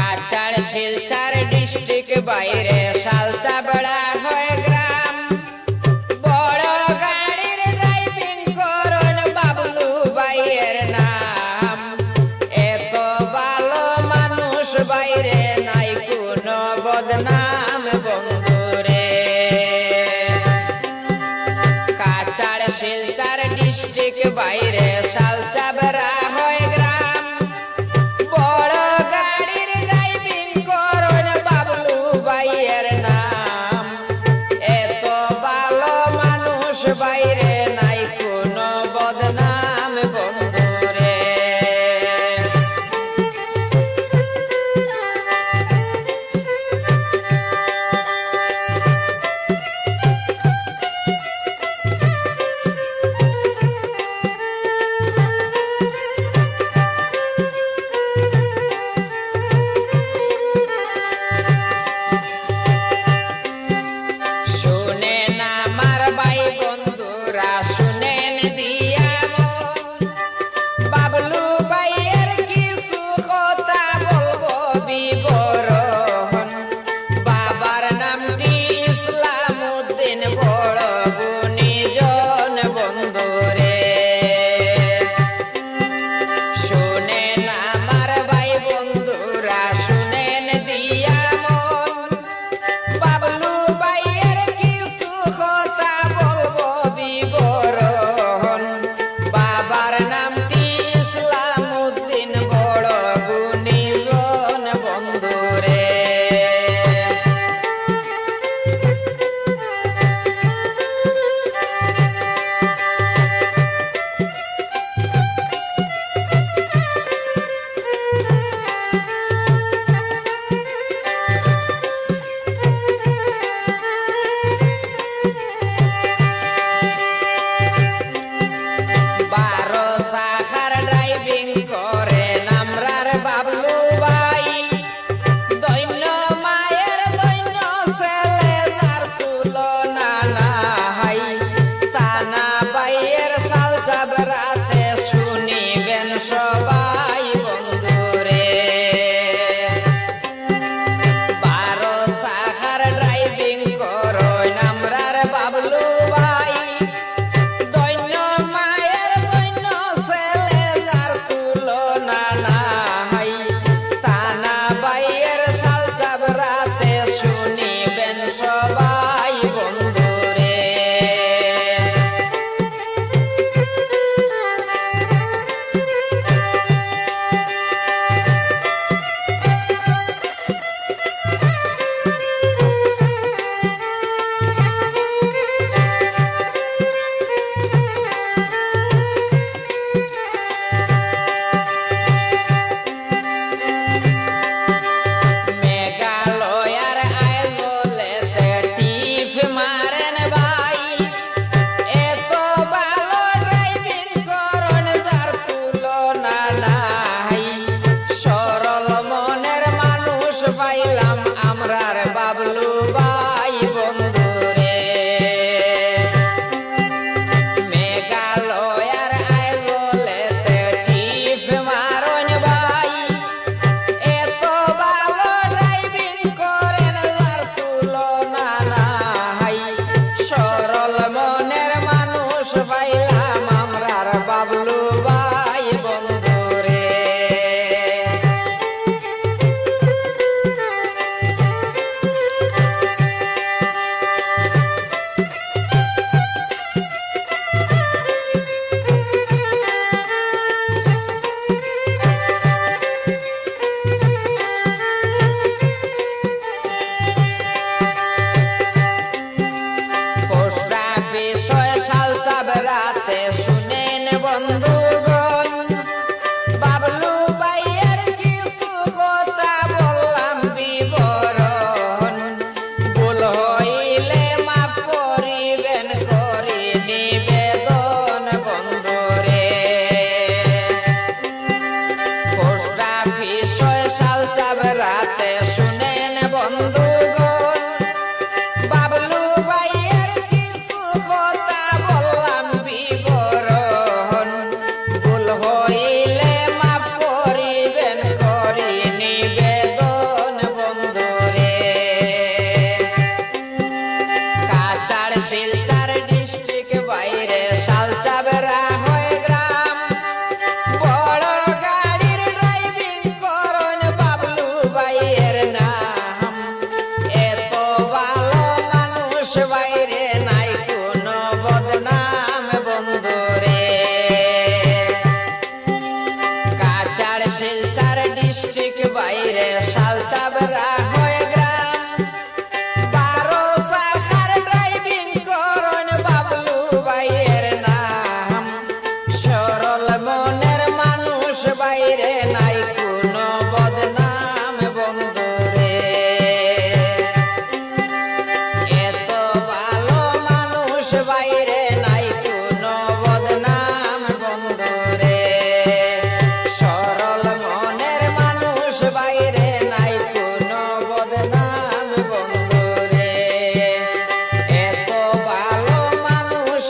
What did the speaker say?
Cachar Silchar district বাইরে শালচাবড়া হয় গ্রাম। বড় গাড়ির ড্রাইভিং করেন বাবলু ভাইয়ের নাম। এত ভালো মানুষ বাইরে নাই কোনো বদনাম বন্ধুরে। কাছাড় শিলচর ডিস্ট্রিক্ট বাইরে শালচাবড়া হয় গ্রাম। বড় গাড়ির ড্রাইভিং করেন বাবলু ভাইয়ের নাম। এত ভালো মানুষ বাইরে নাই কোনো বদনাম বন্ধুরে। শুনেন আমার ভাই বন্ধুরা, শুনেন দিয়া মন। বাবলু ভাইয়ের কিছু কথা বলবো বিবরণ। বাবার নামটি ইসলামউদ্দিন, বড় গুণীজন বন্ধুরে। শুনেন আমার ভাই বন্ধুরা, শুনেন দিয়া মন। বাবলু ভাইয়ের কিছু কথা বলবো বিবরণ। বাবার নামটি ইসলামউদ্দিন, বড় গুণীজন বন্ধুরে। বারো চাকার ড্রাইভিং করেন আমরার বাবলু ভাই। দৈন্য মায়ের দৈন্য ছেলে, যার তুলনা নাই। তানা ভাইয়ের শালচাবড়াতে শুনিবেন সবাই বন্ধুরে। বারো চাকার ড্রাইভিং করেন আমরার বাবলু ভাই। দৈন্য মায়ের দৈন্য ছেলে, যার তুলনা নাই। তানা ভাইয়ের শালচাবড়াতে শুনিবেন সবাই বন্ধুরে। মেঘালয়ার আইজলেতে টিপ মারেন ভাই। এত ভালো ড্রাইভিং করেন, যার তুলনা নাই। সরল মনের মানুষ পাইলাম আমরার বাবলু ভাই বন্ধুরে। মেঘালয়ার আইজলেতে টিপ মারেন ভাই। এত ভালো ড্রাইভিং করেন, যার তুলনা নাই। সরল মনের মানুষ পাইলাম আমরার বাবলু ভাই বন্ধুরে। পোস্ট অফিস হয় শালচাবড়াতে, শুনেন বন্ধুগণ। বাবলু ভাইয়ের কিছু কথা বললাম বিবরণ। ভুল হইলে মাফ করিবেন, করি নিবেদন বন্ধুরে। পোস্ট অফিস হয় শালচাবড়াতে, শুনেন বন্ধুগণ। বাবলু ভাইয়ের কিছু কথা বললাম বিবরণ। ভুল হইলে মাফ করিবেন, করি নিবেদন। বাইরে শালচাবরা হয় গ্রাম 12 চাকার ড্রাইভিং করেন বাবলু ভাইয়ের নাম সরল মনের মানুষ বাইরে নাই কোনো বদনাম বন্ধুরে এত ভালো মানুষ বাইরে নাই কোনো বদনাম বন্ধুরে সরল মনের মানুষ বাইরে নাই কোনো বদনাম বন্ধুরে এত ভালো মানুষ